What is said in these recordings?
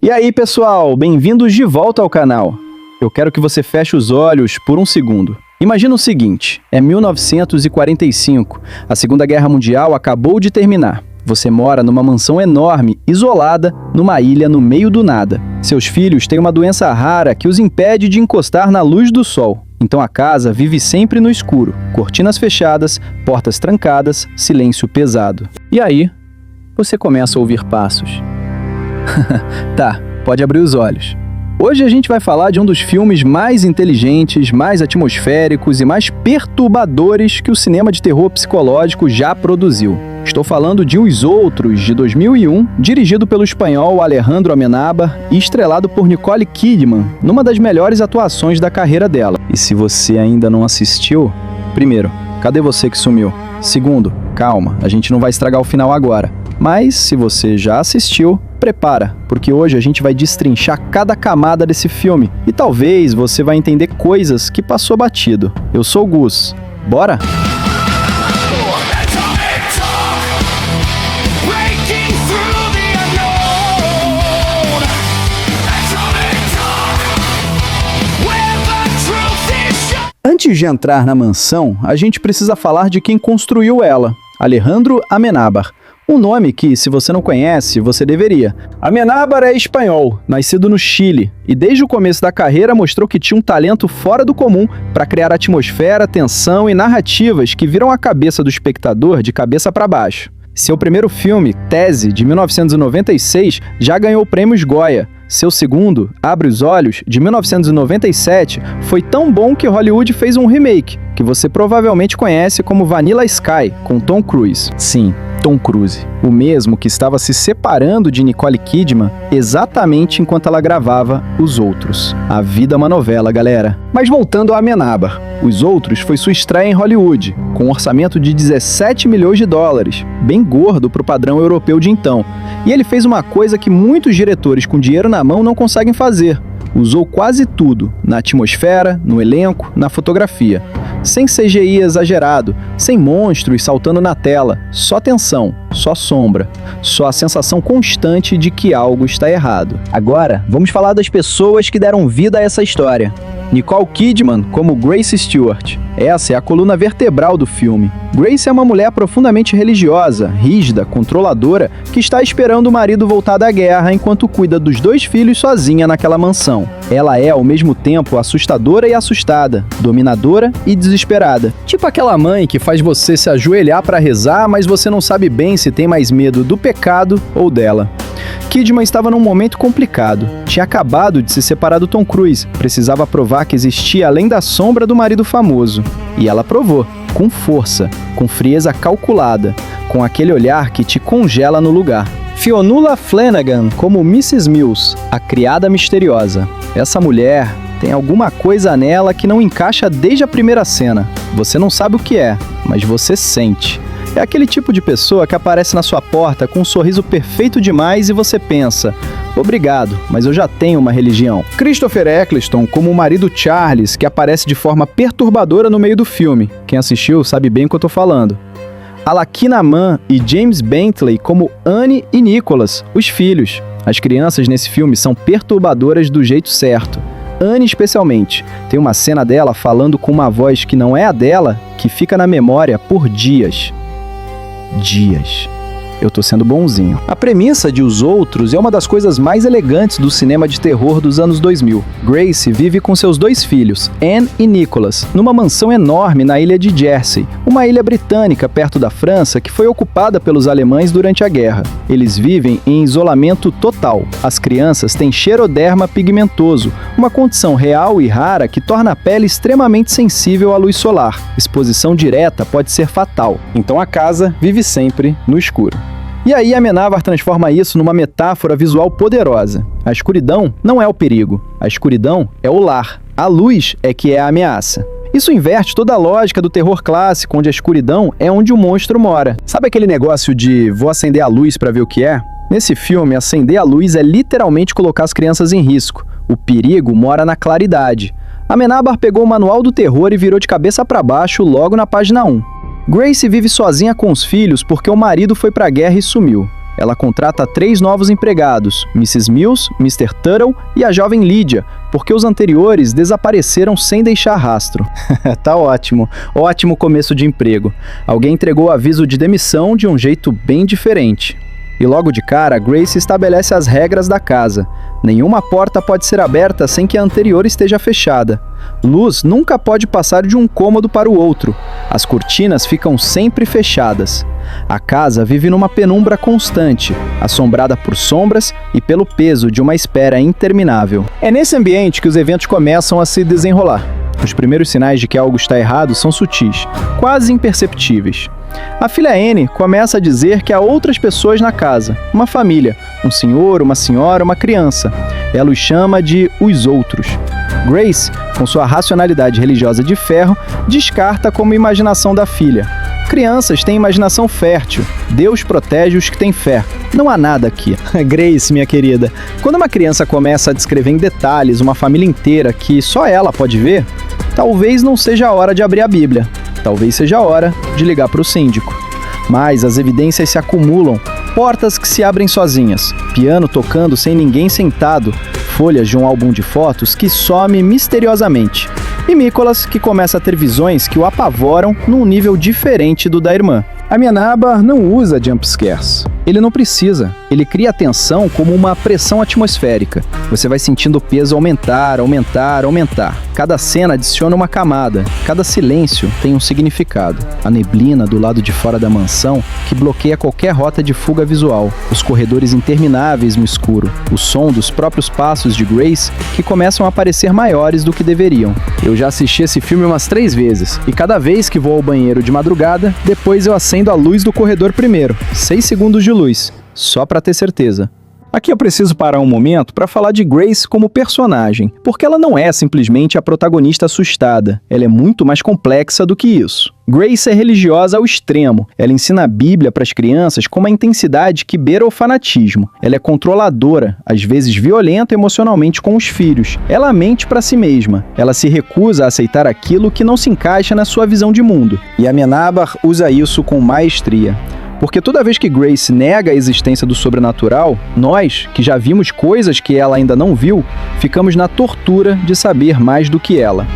E aí, pessoal, bem-vindos de volta ao canal. Eu quero que você feche os olhos por um segundo. Imagina o seguinte, é 1945, a Segunda Guerra Mundial acabou de terminar. Você mora numa mansão enorme, isolada, numa ilha no meio do nada. Seus filhos têm uma doença rara que os impede de encostar na luz do sol. Então a casa vive sempre no escuro, cortinas fechadas, portas trancadas, silêncio pesado. E aí, você começa a ouvir passos. Tá, pode abrir os olhos. Hoje a gente vai falar de um dos filmes mais inteligentes, mais atmosféricos e mais perturbadores que o cinema de terror psicológico já produziu. Estou falando de Os Outros, de 2001, dirigido pelo espanhol Alejandro Amenábar e estrelado por Nicole Kidman, numa das melhores atuações da carreira dela. E se você ainda não assistiu, primeiro, cadê você que sumiu? Segundo, calma, a gente não vai estragar o final agora. Mas, se você já assistiu, prepara, porque hoje a gente vai destrinchar cada camada desse filme e talvez você vai entender coisas que passou batido. Eu sou o Gus. Bora? Antes de entrar na mansão, a gente precisa falar de quem construiu ela, Alejandro Amenábar. Um nome que, se você não conhece, você deveria. Amenábar é espanhol, nascido no Chile, e desde o começo da carreira mostrou que tinha um talento fora do comum para criar atmosfera, tensão e narrativas que viram a cabeça do espectador de cabeça para baixo. Seu primeiro filme, Tese, de 1996, já ganhou prêmios Goya. Seu segundo, Abre os Olhos, de 1997, foi tão bom que Hollywood fez um remake, que você provavelmente conhece como Vanilla Sky, com Tom Cruise. Sim, Tom Cruise, o mesmo que estava se separando de Nicole Kidman exatamente enquanto ela gravava Os Outros. A vida é uma novela, galera. Mas voltando a Amenábar, Os Outros foi sua estreia em Hollywood, com um orçamento de 17 milhões de dólares, bem gordo para o padrão europeu de então. E ele fez uma coisa que muitos diretores com dinheiro na mão não conseguem fazer. Usou quase tudo, na atmosfera, no elenco, na fotografia. Sem CGI exagerado, sem monstros saltando na tela, só tensão, só sombra, só a sensação constante de que algo está errado. Agora, vamos falar das pessoas que deram vida a essa história. Nicole Kidman como Grace Stewart. Essa é a coluna vertebral do filme. Grace é uma mulher profundamente religiosa, rígida, controladora, que está esperando o marido voltar da guerra enquanto cuida dos 2 filhos sozinha naquela mansão. Ela é, ao mesmo tempo, assustadora e assustada, dominadora e desesperada. Tipo aquela mãe que faz você se ajoelhar para rezar, mas você não sabe bem se tem mais medo do pecado ou dela. Kidman estava num momento complicado. Tinha acabado de se separar do Tom Cruise. Precisava provar que existia além da sombra do marido famoso. E ela provou, com força, com frieza calculada, com aquele olhar que te congela no lugar. Fionnuala Flanagan como Mrs. Mills, a criada misteriosa. Essa mulher tem alguma coisa nela que não encaixa desde a primeira cena. Você não sabe o que é, mas você sente. É aquele tipo de pessoa que aparece na sua porta com um sorriso perfeito demais e você pensa, obrigado, mas eu já tenho uma religião. Christopher Eccleston como o marido Charles, que aparece de forma perturbadora no meio do filme. Quem assistiu sabe bem o que eu tô falando. Alakina Mann e James Bentley como Anne e Nicholas, os filhos. As crianças nesse filme são perturbadoras do jeito certo. Anne especialmente. Tem uma cena dela falando com uma voz que não é a dela, que fica na memória por dias. Eu tô sendo bonzinho. A premissa de Os Outros é uma das coisas mais elegantes do cinema de terror dos anos 2000. Grace vive com seus 2 filhos, Anne e Nicholas, numa mansão enorme na ilha de Jersey, uma ilha britânica perto da França que foi ocupada pelos alemães durante a guerra. Eles vivem em isolamento total. As crianças têm xeroderma pigmentoso, uma condição real e rara que torna a pele extremamente sensível à luz solar. Exposição direta pode ser fatal. Então a casa vive sempre no escuro. E aí Amenábar transforma isso numa metáfora visual poderosa. A escuridão não é o perigo, a escuridão é o lar. A luz é que é a ameaça. Isso inverte toda a lógica do terror clássico, onde a escuridão é onde o monstro mora. Sabe aquele negócio de vou acender a luz para ver o que é? Nesse filme, acender a luz é literalmente colocar as crianças em risco. O perigo mora na claridade. Amenábar pegou o manual do terror e virou de cabeça para baixo logo na página 1. Grace vive sozinha com os filhos porque o marido foi pra guerra e sumiu. ela contrata 3 novos empregados, Mrs. Mills, Mr. Tuttle e a jovem Lydia, porque os anteriores desapareceram sem deixar rastro. Tá ótimo. Ótimo começo de emprego. Alguém entregou o aviso de demissão de um jeito bem diferente. E logo de cara, Grace estabelece as regras da casa. Nenhuma porta pode ser aberta sem que a anterior esteja fechada. Luz nunca pode passar de um cômodo para o outro. As cortinas ficam sempre fechadas. A casa vive numa penumbra constante, assombrada por sombras e pelo peso de uma espera interminável. É nesse ambiente que os eventos começam a se desenrolar. Os primeiros sinais de que algo está errado são sutis, quase imperceptíveis. A filha Anne começa a dizer que há outras pessoas na casa, uma família, um senhor, uma senhora, uma criança. Ela os chama de os outros. Grace, com sua racionalidade religiosa de ferro, descarta como imaginação da filha. Crianças têm imaginação fértil. Deus protege os que têm fé. Não há nada aqui. Grace, minha querida, quando uma criança começa a descrever em detalhes uma família inteira que só ela pode ver, talvez não seja a hora de abrir a Bíblia. Talvez seja a hora de ligar para o síndico. Mas as evidências se acumulam, portas que se abrem sozinhas, piano tocando sem ninguém sentado, folhas de um álbum de fotos que some misteriosamente, e Nicholas que começa a ter visões que o apavoram num nível diferente do da irmã. Amenábar não usa jumpscares. Ele não precisa. Ele cria a tensão como uma pressão atmosférica. Você vai sentindo o peso aumentar, aumentar, aumentar. Cada cena adiciona uma camada. Cada silêncio tem um significado. A neblina do lado de fora da mansão que bloqueia qualquer rota de fuga visual. Os corredores intermináveis no escuro. O som dos próprios passos de Grace que começam a parecer maiores do que deveriam. Eu já assisti esse filme umas 3 vezes. E cada vez que vou ao banheiro de madrugada, depois eu acendo a luz do corredor primeiro. 6 segundos de luz, só para ter certeza. Aqui eu preciso parar um momento para falar de Grace como personagem, porque ela não é simplesmente a protagonista assustada, ela é muito mais complexa do que isso. Grace é religiosa ao extremo, ela ensina a Bíblia para as crianças com uma intensidade que beira o fanatismo. Ela é controladora, às vezes violenta emocionalmente com os filhos. Ela mente para si mesma, ela se recusa a aceitar aquilo que não se encaixa na sua visão de mundo. E Amenábar usa isso com maestria. Porque toda vez que Grace nega a existência do sobrenatural, nós, que já vimos coisas que ela ainda não viu, ficamos na tortura de saber mais do que ela.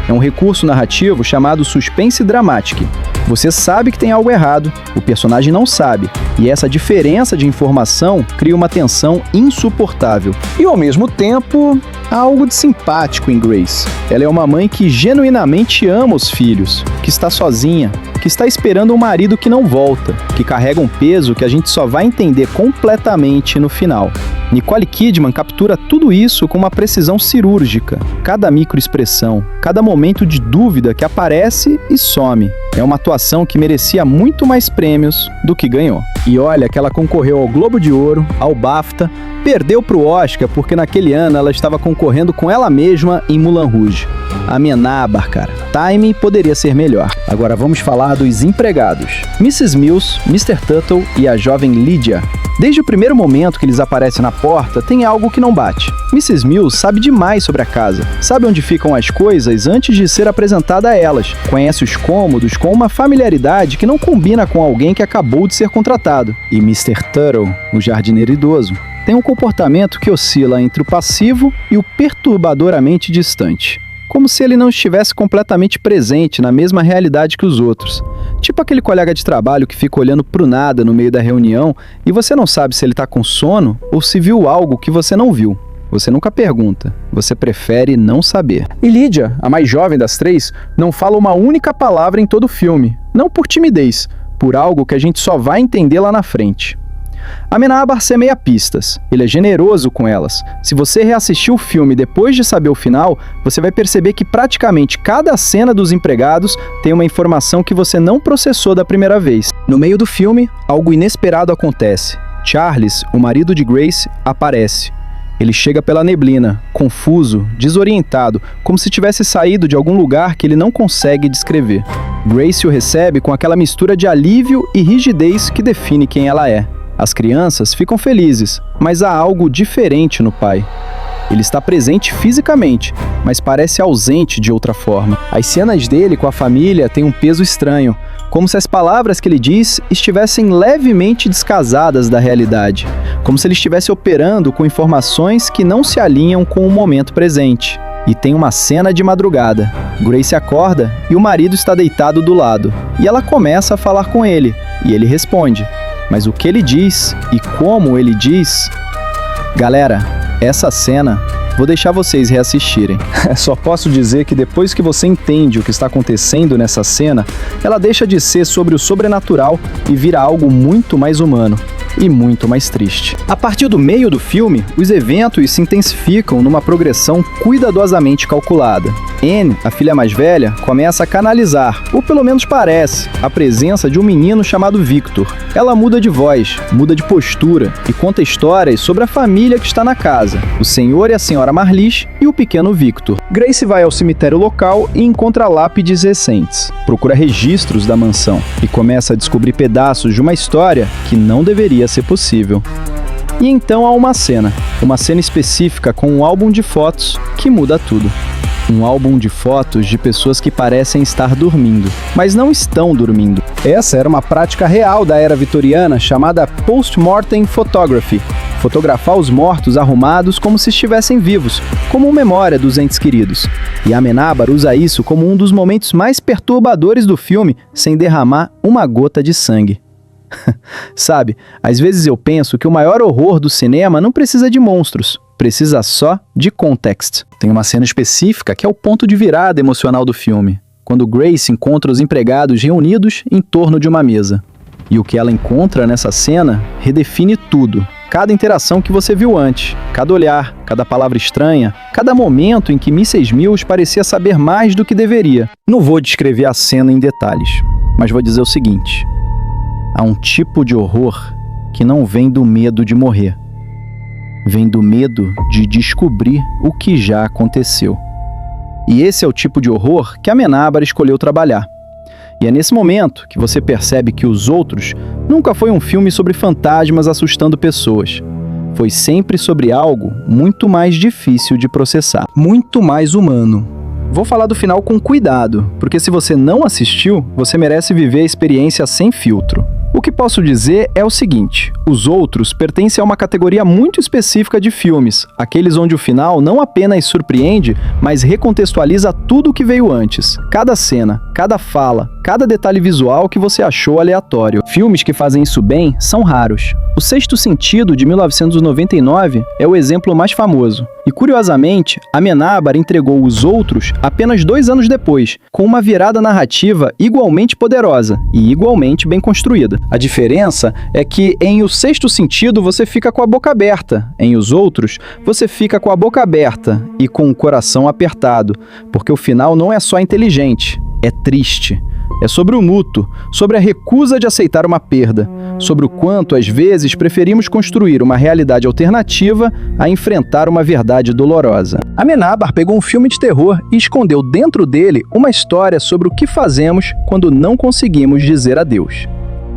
É um recurso narrativo chamado suspense dramatic. Você sabe que tem algo errado, o personagem não sabe, e essa diferença de informação cria uma tensão insuportável. E ao mesmo tempo, há algo de simpático em Grace. Ela é uma mãe que genuinamente ama os filhos, que está sozinha, que está esperando um marido que não volta, que carrega um peso que a gente só vai entender completamente no final. Nicole Kidman captura tudo isso com uma precisão cirúrgica. Cada microexpressão, cada momento de dúvida que aparece e some. É uma atuação que merecia muito mais prêmios do que ganhou. E olha que ela concorreu ao Globo de Ouro, ao BAFTA, perdeu pro Oscar porque naquele ano ela estava concorrendo com ela mesma em Moulin Rouge. Amenábar, cara. Timing poderia ser melhor. Agora vamos falar dos empregados. Mrs. Mills, Mr. Tuttle e a jovem Lydia. Desde o primeiro momento que eles aparecem na porta, tem algo que não bate. Mrs. Mills sabe demais sobre a casa. Sabe onde ficam as coisas antes de ser apresentada a elas. Conhece os cômodos com uma familiaridade que não combina com alguém que acabou de ser contratado. E Mr. Tuttle, o jardineiro idoso, tem um comportamento que oscila entre o passivo e o perturbadoramente distante. Como se ele não estivesse completamente presente na mesma realidade que os outros. Tipo aquele colega de trabalho que fica olhando pro nada no meio da reunião e você não sabe se ele tá com sono ou se viu algo que você não viu. Você nunca pergunta, você prefere não saber. E Lydia, a mais jovem das 3, não fala uma única palavra em todo o filme. Não por timidez, por algo que a gente só vai entender lá na frente. Amenábar semeia pistas. Ele é generoso com elas. Se você reassistir o filme depois de saber o final, você vai perceber que praticamente cada cena dos empregados tem uma informação que você não processou da primeira vez. No meio do filme, algo inesperado acontece. Charles, o marido de Grace, aparece. Ele chega pela neblina, confuso, desorientado, como se tivesse saído de algum lugar que ele não consegue descrever. Grace o recebe com aquela mistura de alívio e rigidez que define quem ela é. As crianças ficam felizes, mas há algo diferente no pai. Ele está presente fisicamente, mas parece ausente de outra forma. As cenas dele com a família têm um peso estranho. como se as palavras que ele diz estivessem levemente descasadas da realidade, como se ele estivesse operando com informações que não se alinham com o momento presente. E tem uma cena de madrugada. Grace acorda e o marido está deitado do lado. E ela começa a falar com ele, e ele responde. Mas o que ele diz e como ele diz... Galera, essa cena... Vou deixar vocês reassistirem. Só posso dizer que depois que você entende o que está acontecendo nessa cena, ela deixa de ser sobre o sobrenatural e vira algo muito mais humano e muito mais triste. A partir do meio do filme, os eventos se intensificam numa progressão cuidadosamente calculada. Anne, a filha mais velha, começa a canalizar, ou pelo menos parece, a presença de um menino chamado Victor. Ela muda de voz, muda de postura e conta histórias sobre a família que está na casa, o senhor e a senhora Marlies e o pequeno Victor. Grace vai ao cemitério local e encontra lápides recentes, procura registros da mansão e começa a descobrir pedaços de uma história que não deveria ser possível. E então há uma cena específica com um álbum de fotos que muda tudo. Um álbum de fotos de pessoas que parecem estar dormindo, mas não estão dormindo. Essa era uma prática real da era vitoriana chamada post-mortem photography. Fotografar os mortos arrumados como se estivessem vivos, como memória dos entes queridos. E Amenábar usa isso como um dos momentos mais perturbadores do filme, sem derramar uma gota de sangue. Sabe, às vezes eu penso que o maior horror do cinema não precisa de monstros, precisa só de context. Tem uma cena específica que é o ponto de virada emocional do filme, quando Grace encontra os empregados reunidos em torno de uma mesa. E o que ela encontra nessa cena redefine tudo. Cada interação que você viu antes, cada olhar, cada palavra estranha, cada momento em que Mrs. Mills parecia saber mais do que deveria. Não vou descrever a cena em detalhes, mas vou dizer o seguinte: há um tipo de horror que não vem do medo de morrer. Vem do medo de descobrir o que já aconteceu. E esse é o tipo de horror que Amenábar escolheu trabalhar. E é nesse momento que você percebe que Os Outros nunca foi um filme sobre fantasmas assustando pessoas. Foi sempre sobre algo muito mais difícil de processar, muito mais humano. Vou falar do final com cuidado, porque se você não assistiu, você merece viver a experiência sem filtro. O que posso dizer é o seguinte: Os Outros pertencem a uma categoria muito específica de filmes, aqueles onde o final não apenas surpreende, mas recontextualiza tudo o que veio antes. Cada cena, cada fala, cada detalhe visual que você achou aleatório. Filmes que fazem isso bem são raros. O Sexto Sentido, de 1999, é o exemplo mais famoso. E, curiosamente, Amenábar entregou Os Outros apenas 2 anos depois, com uma virada narrativa igualmente poderosa e igualmente bem construída. A diferença é que em O Sexto Sentido você fica com a boca aberta, em Os Outros você fica com a boca aberta e com o coração apertado, porque o final não é só inteligente, é triste. É sobre o luto, sobre a recusa de aceitar uma perda, sobre o quanto, às vezes, preferimos construir uma realidade alternativa a enfrentar uma verdade dolorosa. Amenábar pegou um filme de terror e escondeu dentro dele uma história sobre o que fazemos quando não conseguimos dizer adeus.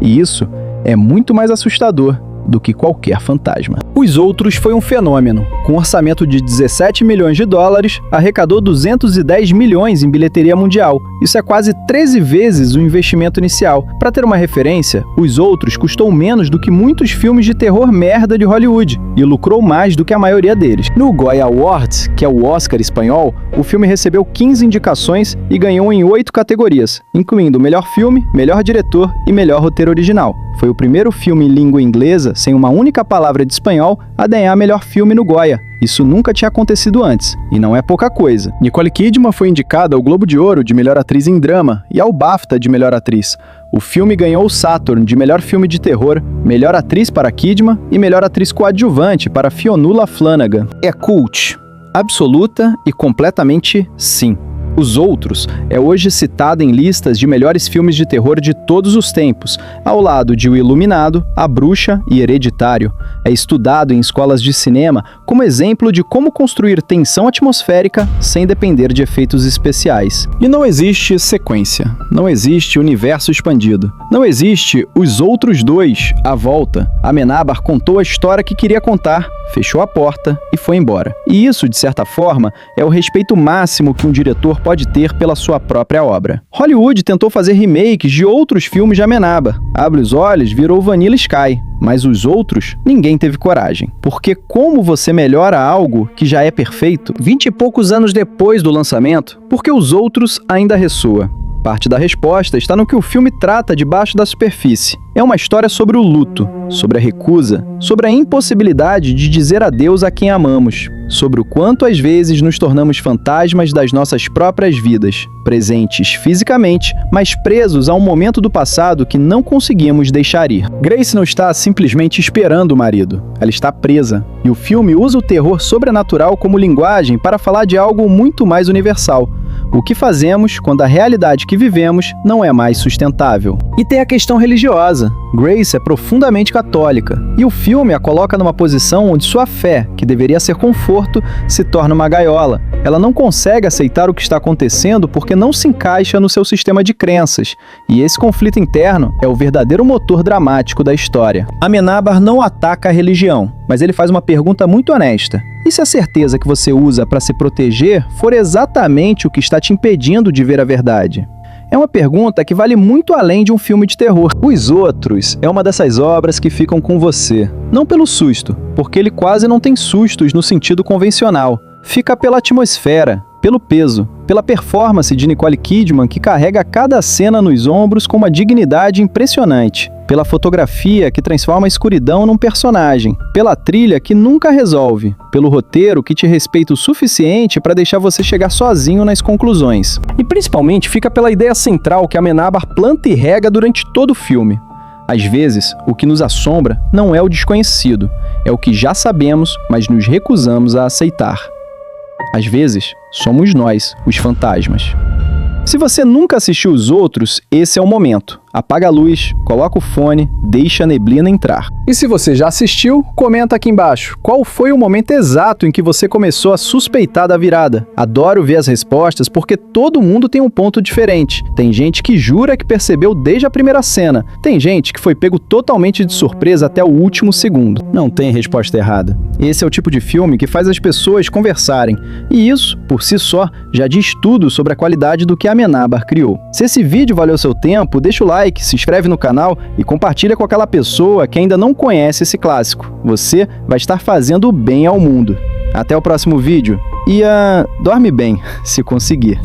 E isso é muito mais assustador do que qualquer fantasma. Os Outros foi um fenômeno. Com um orçamento de 17 milhões de dólares, arrecadou 210 milhões em bilheteria mundial. Isso é quase 13 vezes o investimento inicial. Para ter uma referência, Os Outros custou menos do que muitos filmes de terror merda de Hollywood e lucrou mais do que a maioria deles. No Goya Awards, que é o Oscar espanhol, o filme recebeu 15 indicações e ganhou em 8 categorias, incluindo melhor filme, melhor diretor e melhor roteiro original. Foi o primeiro filme em língua inglesa, sem uma única palavra de espanhol, a ganhar melhor filme no Goya. Isso nunca tinha acontecido antes, e não é pouca coisa. Nicole Kidman foi indicada ao Globo de Ouro de melhor atriz em drama e ao BAFTA de melhor atriz. O filme ganhou o Saturn de melhor filme de terror, melhor atriz para Kidman e melhor atriz coadjuvante para Fionnuala Flanagan. É cult. Absoluta e completamente sim. Os Outros é hoje citado em listas de melhores filmes de terror de todos os tempos, ao lado de O Iluminado, A Bruxa e Hereditário. É estudado em escolas de cinema como exemplo de como construir tensão atmosférica sem depender de efeitos especiais. E não existe sequência, não existe universo expandido, não existe Os Outros Dois, A Volta. Amenábar contou a história que queria contar, fechou a porta e foi embora. E isso, de certa forma, é o respeito máximo que um diretor pode ter pela sua própria obra. Hollywood tentou fazer remakes de outros filmes de Amenábar. Abre os Olhos virou Vanilla Sky, mas os outros ninguém teve coragem. Porque como você melhora algo que já é perfeito 20 e poucos anos depois do lançamento, porque os outros ainda ressoa? Parte da resposta está no que o filme trata debaixo da superfície. É uma história sobre o luto, sobre a recusa, sobre a impossibilidade de dizer adeus a quem amamos, sobre o quanto às vezes nos tornamos fantasmas das nossas próprias vidas, presentes fisicamente, mas presos a um momento do passado que não conseguimos deixar ir. Grace não está simplesmente esperando o marido, ela está presa, e o filme usa o terror sobrenatural como linguagem para falar de algo muito mais universal. O que fazemos quando a realidade que vivemos não é mais sustentável? E tem a questão religiosa. Grace é profundamente católica, e o filme a coloca numa posição onde sua fé, que deveria ser conforto, se torna uma gaiola. Ela não consegue aceitar o que está acontecendo porque não se encaixa no seu sistema de crenças, e esse conflito interno é o verdadeiro motor dramático da história. Amenábar não ataca a religião, mas ele faz uma pergunta muito honesta. E se a certeza que você usa para se proteger for exatamente o que está te impedindo de ver a verdade? É uma pergunta que vale muito além de um filme de terror. Os Outros é uma dessas obras que ficam com você. Não pelo susto, porque ele quase não tem sustos no sentido convencional. Fica pela atmosfera, pelo peso, pela performance de Nicole Kidman, que carrega cada cena nos ombros com uma dignidade impressionante, pela fotografia que transforma a escuridão num personagem, pela trilha que nunca resolve, pelo roteiro que te respeita o suficiente para deixar você chegar sozinho nas conclusões. E principalmente fica pela ideia central que Amenábar planta e rega durante todo o filme. Às vezes, o que nos assombra não é o desconhecido, é o que já sabemos, mas nos recusamos a aceitar. Às vezes, somos nós, os fantasmas. Se você nunca assistiu Os Outros, esse é o momento. Apaga a luz, coloca o fone, deixa a neblina entrar. E se você já assistiu, comenta aqui embaixo. Qual foi o momento exato em que você começou a suspeitar da virada? Adoro ver as respostas porque todo mundo tem um ponto diferente. Tem gente que jura que percebeu desde a primeira cena. Tem gente que foi pego totalmente de surpresa até o último segundo. Não tem resposta errada. Esse é o tipo de filme que faz as pessoas conversarem. E isso, por si só, já diz tudo sobre a qualidade do que Amenábar criou. Se esse vídeo valeu seu tempo, deixa o like, se inscreve no canal e compartilha com aquela pessoa que ainda não conhece esse clássico. Você vai estar fazendo bem ao mundo. Até o próximo vídeo e dorme bem, se conseguir.